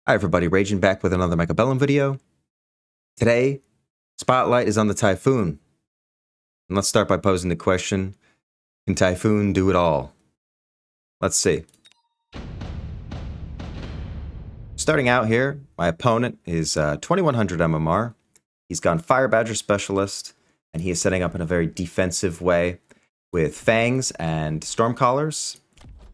Hi everybody, Raging back with another Mechabellum video. Today, spotlight is on the Typhoon. And let's start by posing the question, can Typhoon do it all? Let's see. Starting out here, my opponent is 2100 MMR. He's gone Fire Badger Specialist, and he is setting up in a very defensive way with Fangs and Stormcallers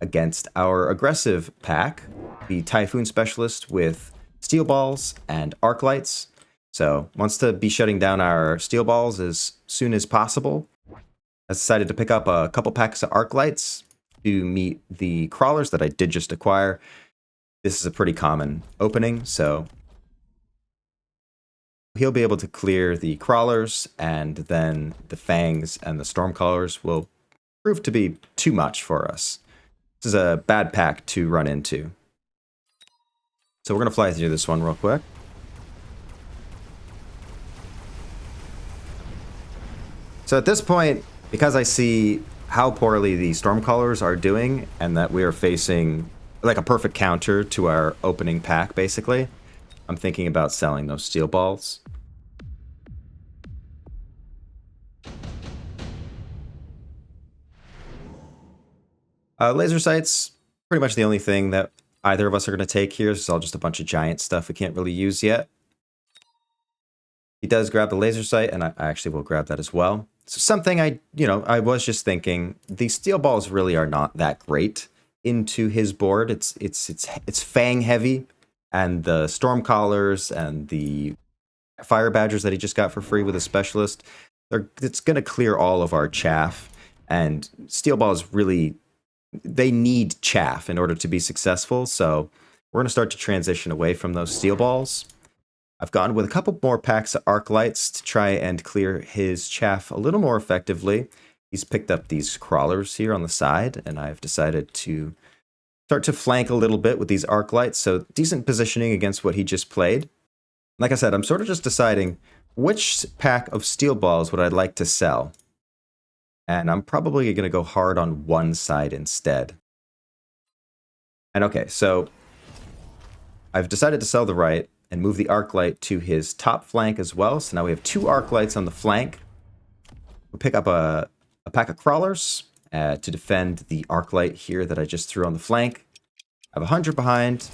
against our aggressive pack, the Typhoon Specialist with Steel Balls and Arc Lights. So wants to be shutting down our Steel Balls as soon as possible. I decided to pick up a couple packs of Arc Lights to meet the Crawlers that I did just acquire. This is a pretty common opening, so he'll be able to clear the Crawlers, and then the Fangs and the Stormcallers will prove to be too much for us. This is a bad pack to run into. So we're going to fly through this one real quick. So at this point, because I see how poorly the Stormcallers are doing, and that we are facing like a perfect counter to our opening pack, basically, I'm thinking about selling those Steel Balls. Laser Sights, pretty much the only thing that either of us are going to take here. This is all just a bunch of giant stuff we can't really use yet. He does grab the Laser Sight, and I actually will grab that as well. So something I was just thinking, the Steel Balls really are not that great into his board. It's Fang heavy, and the Stormcallers and the Fire Badgers that he just got for free with a Specialist, it's going to clear all of our chaff, and Steel Balls really, they need chaff in order to be successful, so we're going to start to transition away from those Steel Balls. I've gone with a couple more packs of Arc Lights to try and clear his chaff a little more effectively. He's picked up these Crawlers here on the side, and I've decided to start to flank a little bit with these Arc Lights, so decent positioning against what he just played. Like I said, I'm sort of just deciding which pack of Steel Balls would I like to sell. And I'm probably going to go hard on one side instead. And okay, so I've decided to sell the right and move the Arc Light to his top flank as well. So now we have two Arc Lights on the flank. We'll pick up a pack of Crawlers to defend the Arc Light here that I just threw on the flank. I have 100 behind,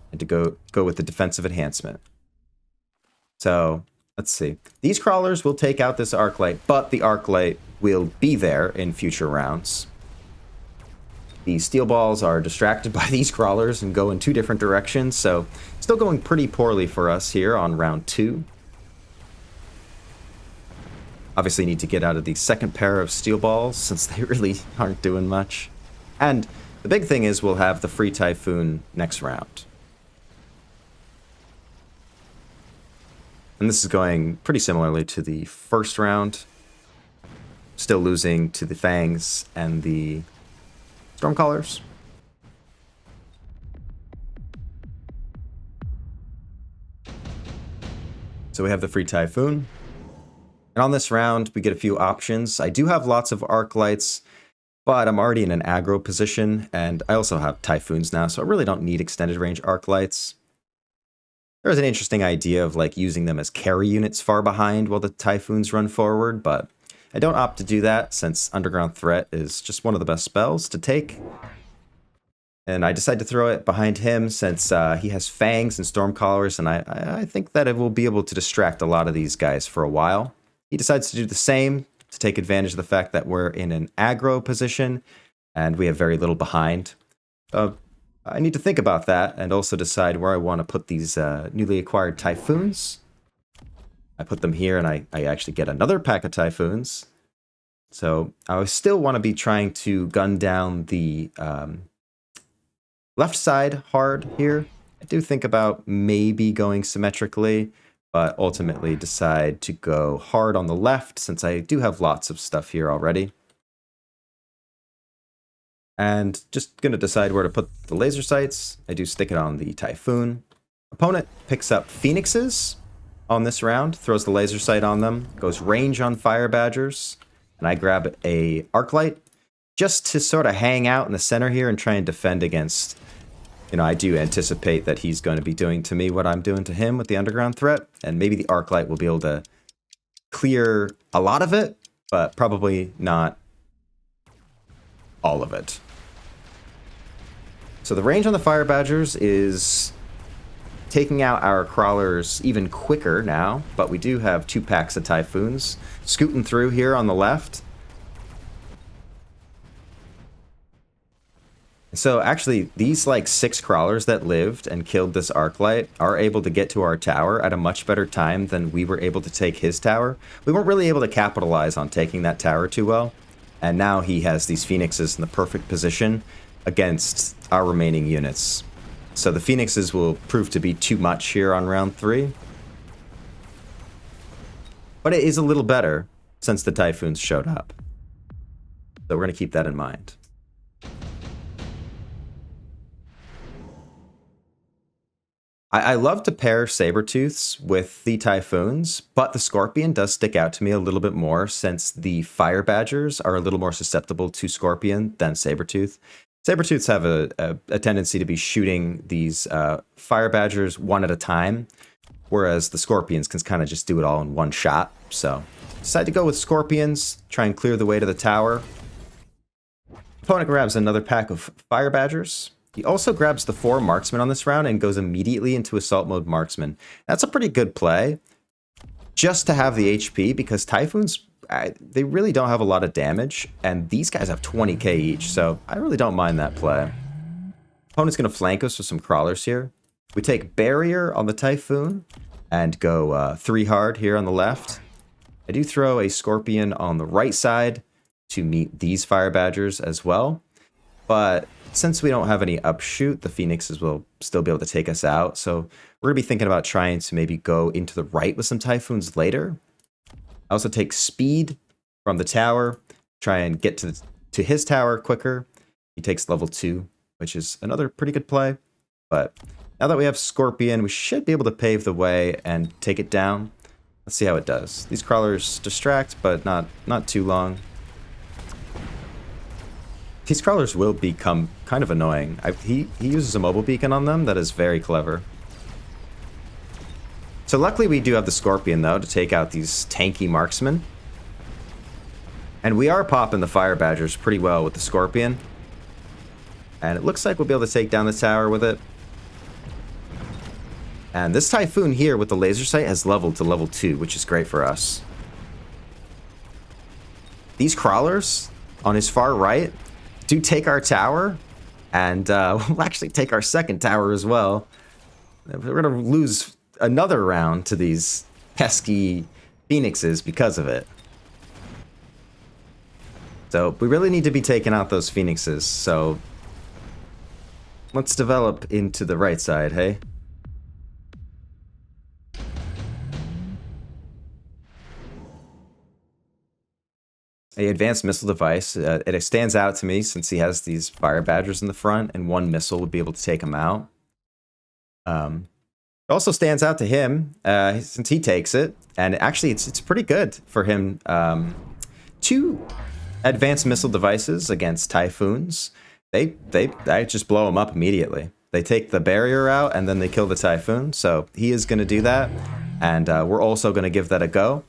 and to go with the defensive enhancement. So let's see. These Crawlers will take out this Arc Light, but the Arc Light will be there in future rounds. The Steel Balls are distracted by these Crawlers and go in two different directions, so still going pretty poorly for us here on round 2. Obviously need to get out of the second pair of Steel Balls, since they really aren't doing much. And the big thing is we'll have the free Typhoon next round. And this is going pretty similarly to the first round. Still losing to the Fangs and the Stormcallers. So we have the free Typhoon. And on this round, we get a few options. I do have lots of Arc Lights, but I'm already in an aggro position, and I also have Typhoons now, so I really don't need extended range Arc Lights. There's an interesting idea of like using them as carry units far behind while the Typhoons run forward, but I don't opt to do that since Underground Threat is just one of the best spells to take. And I decide to throw it behind him since he has Fangs and Stormcallers, and I think that it will be able to distract a lot of these guys for a while. He decides to do the same to take advantage of the fact that we're in an aggro position and we have very little behind. I need to think about that and also decide where I want to put these newly acquired Typhoons. I put them here, and I actually get another pack of Typhoons. So I still want to be trying to gun down the left side hard here. I do think about maybe going symmetrically, but ultimately decide to go hard on the left since I do have lots of stuff here already. And just going to decide where to put the Laser Sights. I do stick it on the Typhoon. Opponent picks up Phoenixes on this round, throws the Laser Sight on them, goes range on Fire Badgers, and I grab a Arc Light just to sort of hang out in the center here and try and defend against you know, I do anticipate that he's going to be doing to me what I'm doing to him with the underground threat, and maybe the arc light will be able to clear a lot of it, but probably not all of it. So the range on the Fire Badgers is taking out our crawlers even quicker now, but we do have 2 packs of Typhoons scooting through here on the left. So actually, these like 6 crawlers that lived and killed this Arclight are able to get to our tower at a much better time than we were able to take his tower. We weren't really able to capitalize on taking that tower too well, and now he has these Phoenixes in the perfect position against our remaining units. So the Phoenixes will prove to be too much here on round 3. But it is a little better since the Typhoons showed up. So we're going to keep that in mind. I love to pair Sabertooths with the Typhoons, but the Scorpion does stick out to me a little bit more since the Fire Badgers are a little more susceptible to Scorpion than Sabertooth. Sabertooths have a tendency to be shooting these Fire Badgers one at a time, whereas the Scorpions can kind of just do it all in one shot. So, decide to go with Scorpions, try and clear the way to the tower. Opponent grabs another pack of Fire Badgers. He also grabs the 4 Marksmen on this round and goes immediately into Assault Mode Marksman. That's a pretty good play, just to have the HP, because Typhoons, they really don't have a lot of damage, and these guys have 20k each, so I really don't mind that play. Opponent's going to flank us with some crawlers here. We take Barrier on the Typhoon and go 3 hard here on the left. I do throw a Scorpion on the right side to meet these Fire Badgers as well, but since we don't have any upshoot, the Phoenixes will still be able to take us out, so we're going to be thinking about trying to maybe go into the right with some Typhoons later. I also take Speed from the tower, try and get to his tower quicker. He takes level 2, which is another pretty good play, but now that we have Scorpion, we should be able to pave the way and take it down. Let's see how it does. These crawlers distract, but not too long. These crawlers will become kind of annoying. He uses a mobile beacon on them that is very clever. So luckily we do have the Scorpion, though, to take out these tanky marksmen. And we are popping the Fire Badgers pretty well with the Scorpion. And it looks like we'll be able to take down the tower with it. And this Typhoon here with the laser sight has leveled to level 2, which is great for us. These crawlers on his far right do take our tower, and we'll actually take our second tower as well. We're going to lose another round to these pesky Phoenixes because of it. So we really need to be taking out those Phoenixes, so let's develop into the right side, hey? A advanced missile device. It stands out to me since he has these Fire Badgers in the front, and 1 missile would be able to take him out. It also stands out to him since he takes it, and actually it's pretty good for him. 2 advanced missile devices against Typhoons. They just blow him up immediately. They take the barrier out and then they kill the Typhoon. So he is going to do that, and we're also going to give that a go.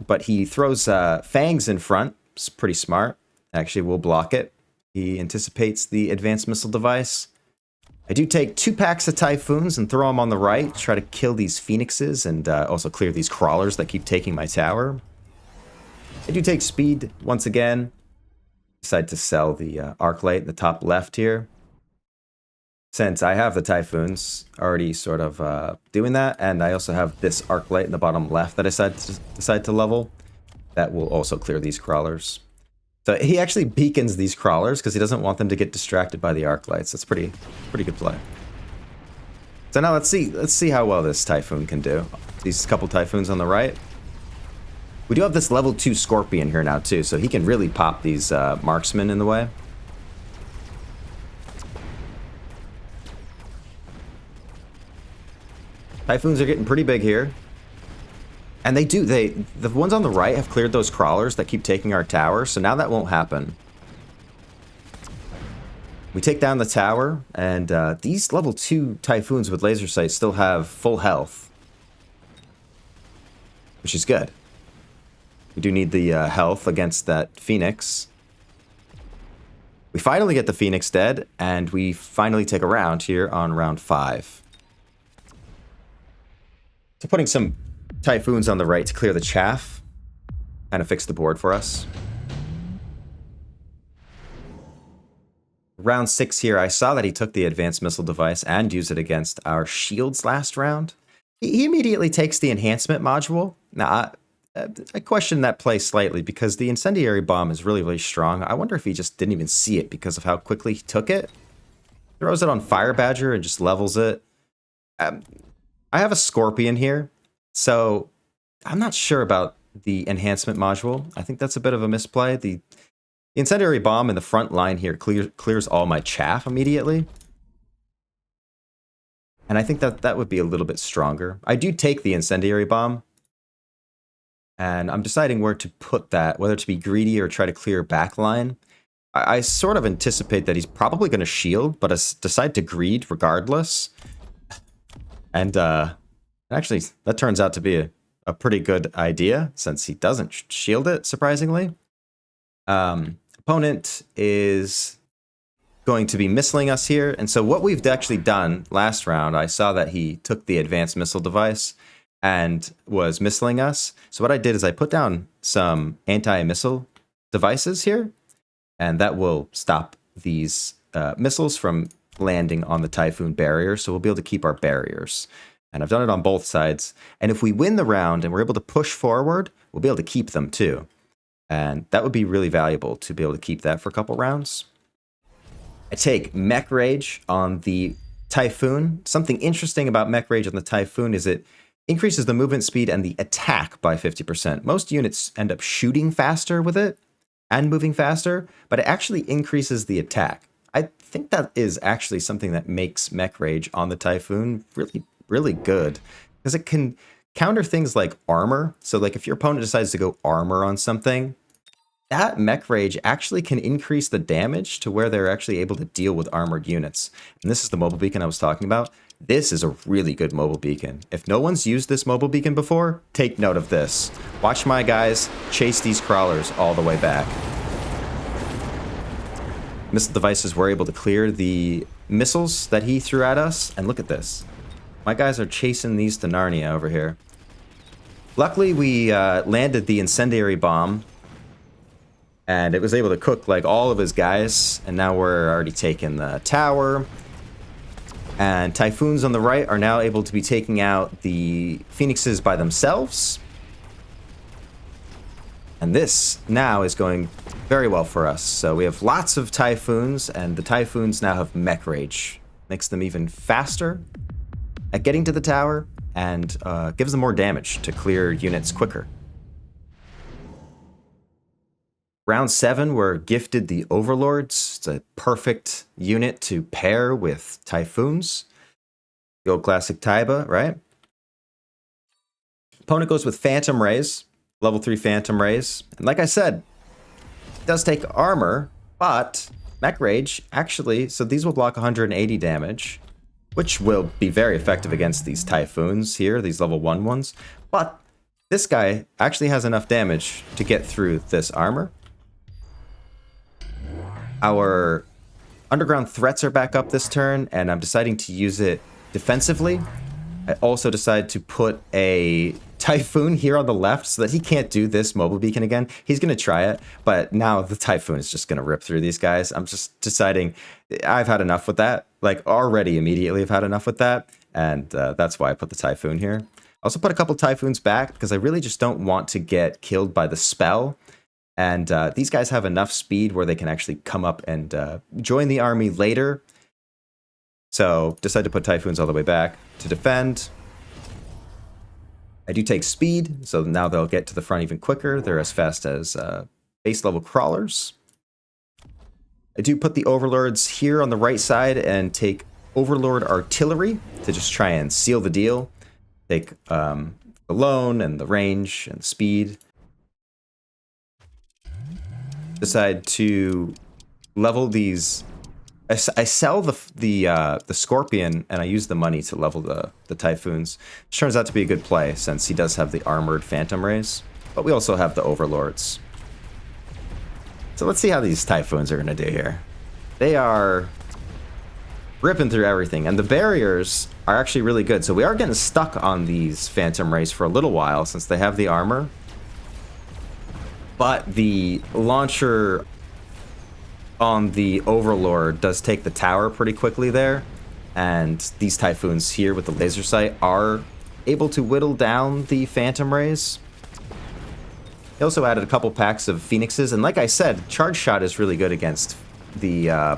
But he throws Fangs in front. It's pretty smart. Actually, we'll block it. He anticipates the advanced missile device. I do take 2 packs of Typhoons and throw them on the right to try to kill these Phoenixes and also clear these crawlers that keep taking my tower. I do take Speed once again. Decide to sell the arc light in the top left here. Since I have the Typhoons already sort of doing that, and I also have this arc light in the bottom left that I decide to level, that will also clear these crawlers. So he actually beacons these crawlers because he doesn't want them to get distracted by the arc lights. That's pretty good play. So now let's see how well this Typhoon can do. These couple Typhoons on the right. We do have this level 2 Scorpion here now too, so he can really pop these marksmen in the way. Typhoons are getting pretty big here. And the ones on the right have cleared those crawlers that keep taking our tower, so now that won't happen. We take down the tower, and these level 2 Typhoons with laser sights still have full health, which is good. We do need the health against that Phoenix. We finally get the Phoenix dead, and we finally take a round here on round 5. So putting some Typhoons on the right to clear the chaff, kind of fix the board for us. Round 6 here, I saw that he took the advanced missile device and used it against our shields last round. He immediately takes the enhancement module. Now, I question that play slightly because the incendiary bomb is really, really strong. I wonder if he just didn't even see it because of how quickly he took it. Throws it on Fire Badger and just levels it. I have a Scorpion here, so I'm not sure about the enhancement module. I think that's a bit of a misplay. The incendiary bomb in the front line here clears all my chaff immediately. And I think that would be a little bit stronger. I do take the incendiary bomb. And I'm deciding where to put that, whether to be greedy or try to clear backline. I sort of anticipate that he's probably going to shield, but decide to greed regardless. And actually, that turns out to be a pretty good idea, since he doesn't shield it, surprisingly. Opponent is going to be missiling us here. And so what we've actually done last round, I saw that he took the advanced missile device and was missiling us. So what I did is I put down some anti-missile devices here, and that will stop these missiles from landing on the Typhoon barrier, so we'll be able to keep our barriers. And I've done it on both sides. And if we win the round and we're able to push forward, we'll be able to keep them too. And that would be really valuable to be able to keep that for a couple rounds. I take Mech Rage on the Typhoon. Something interesting about Mech Rage on the Typhoon is it increases the movement speed and the attack by 50%. Most units end up shooting faster with it and moving faster, but it actually increases the attack. I think that is actually something that makes Mech Rage on the Typhoon really, really good, because it can counter things like armor. So like if your opponent decides to go armor on something, that Mech Rage actually can increase the damage to where they're actually able to deal with armored units. And this is the mobile beacon I was talking about. This is a really good mobile beacon. If no one's used this mobile beacon before, take note of this. Watch my guys chase these crawlers all the way back. Missile devices were able to clear the missiles that he threw at us. And look at this. My guys are chasing these to Narnia over here. Luckily, we landed the incendiary bomb. And it was able to cook like all of his guys. And now we're already taking the tower. And Typhoons on the right are now able to be taking out the Phoenixes by themselves. And this now is going very well for us. So we have lots of Typhoons, and the Typhoons now have Mech Rage. Makes them even faster at getting to the tower, and gives them more damage to clear units quicker. Round 7, we're gifted the Overlords. It's a perfect unit to pair with Typhoons. The old classic Taiba, right? Opponent goes with Phantom Rays, level 3 Phantom Rays. And like I said, it does take armor, but Mech Rage, actually, so these will block 180 damage, which will be very effective against these Typhoons here, these level 1 ones. But this guy actually has enough damage to get through this armor. Our underground threats are back up this turn, and I'm deciding to use it defensively. I also decide to put a Typhoon here on the left so that he can't do this mobile beacon again. He's going to try it, but now the Typhoon is just going to rip through these guys. I'm just deciding I've had enough with that. Like already immediately I've had enough with that, and that's why I put the Typhoon here. I also put a couple Typhoons back because I really just don't want to get killed by the spell. And these guys have enough speed where they can actually come up and join the army later. So decide to put Typhoons all the way back to defend. I do take speed, so now they'll get to the front even quicker. They're as fast as base level crawlers. I do put the Overlords here on the right side and take Overlord Artillery to just try and seal the deal. Take the loan and the range and speed. Decide to level these I sell the Scorpion, and I use the money to level the Typhoons. Which turns out to be a good play, since he does have the armored Phantom Rays. But we also have the Overlords. So let's see how these Typhoons are going to do here. They are ripping through everything, and the barriers are actually really good. So we are getting stuck on these Phantom Rays for a little while, since they have the armor. But the launcher on the Overlord does take the tower pretty quickly there, and these Typhoons here with the laser sight are able to whittle down the Phantom Rays. He also added a couple packs of Phoenixes, and like I said, Charge Shot is really good against the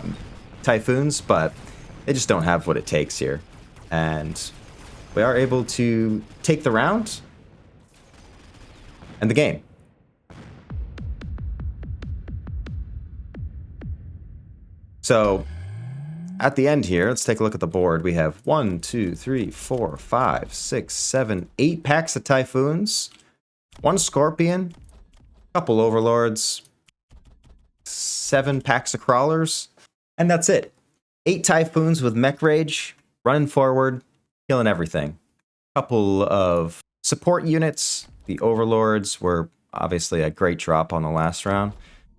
Typhoons, but they just don't have what it takes here. And we are able to take the round and the game. So at the end here, let's take a look at the board. We have 1, 2, 3, 4, 5, 6, 7, 8 packs of Typhoons, 1 Scorpion, a couple Overlords, 7 packs of Crawlers, and that's it. 8 Typhoons with Mech Rage, running forward, killing everything. Couple of support units. The Overlords were obviously a great drop on the last round.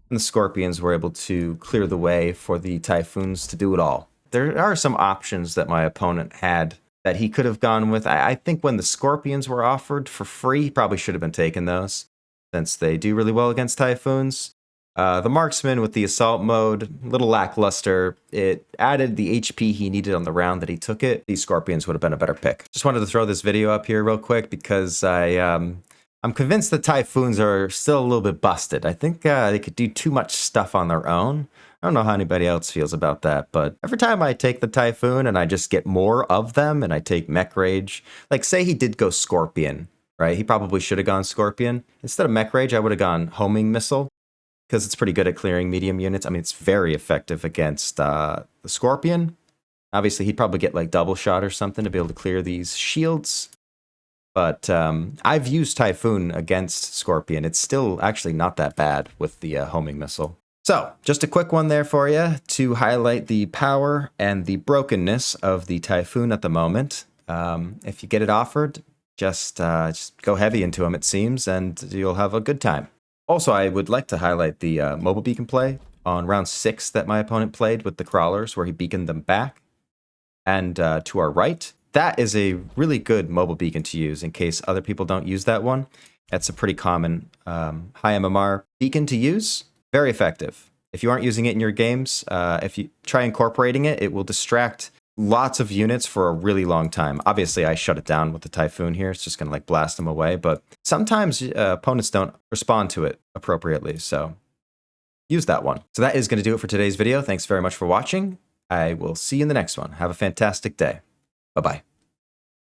And the Scorpions were able to clear the way for the Typhoons to do it all. There are some options that my opponent had that he could have gone with. I think when the Scorpions were offered for free, he probably should have been taking those, since they do really well against Typhoons. The Marksman with the Assault mode, a little lackluster. It added the HP he needed on the round that he took it. These Scorpions would have been a better pick. Just wanted to throw this video up here real quick because I'm convinced the Typhoons are still a little bit busted. I think they could do too much stuff on their own. I don't know how anybody else feels about that, but every time I take the Typhoon and I just get more of them and I take Mech Rage, like say he did go Scorpion, right? He probably should have gone Scorpion. Instead of Mech Rage, I would have gone Homing Missile because it's pretty good at clearing medium units. I mean, it's very effective against the Scorpion. Obviously, he'd probably get like double shot or something to be able to clear these shields. But I've used Typhoon against Scorpion. It's still actually not that bad with the homing missile. So, just a quick one there for you to highlight the power and the brokenness of the Typhoon at the moment. If you get it offered, just go heavy into him, it seems, and you'll have a good time. Also, I would like to highlight the mobile beacon play on round 6 that my opponent played with the Crawlers, where he beaconed them back. And to our right, that is a really good mobile beacon to use in case other people don't use that one. That's a pretty common high MMR beacon to use. Very effective. If you aren't using it in your games, if you try incorporating it, it will distract lots of units for a really long time. Obviously, I shut it down with the Typhoon here. It's just going to like blast them away. But sometimes opponents don't respond to it appropriately. So use that one. So that is going to do it for today's video. Thanks very much for watching. I will see you in the next one. Have a fantastic day. Bye-bye.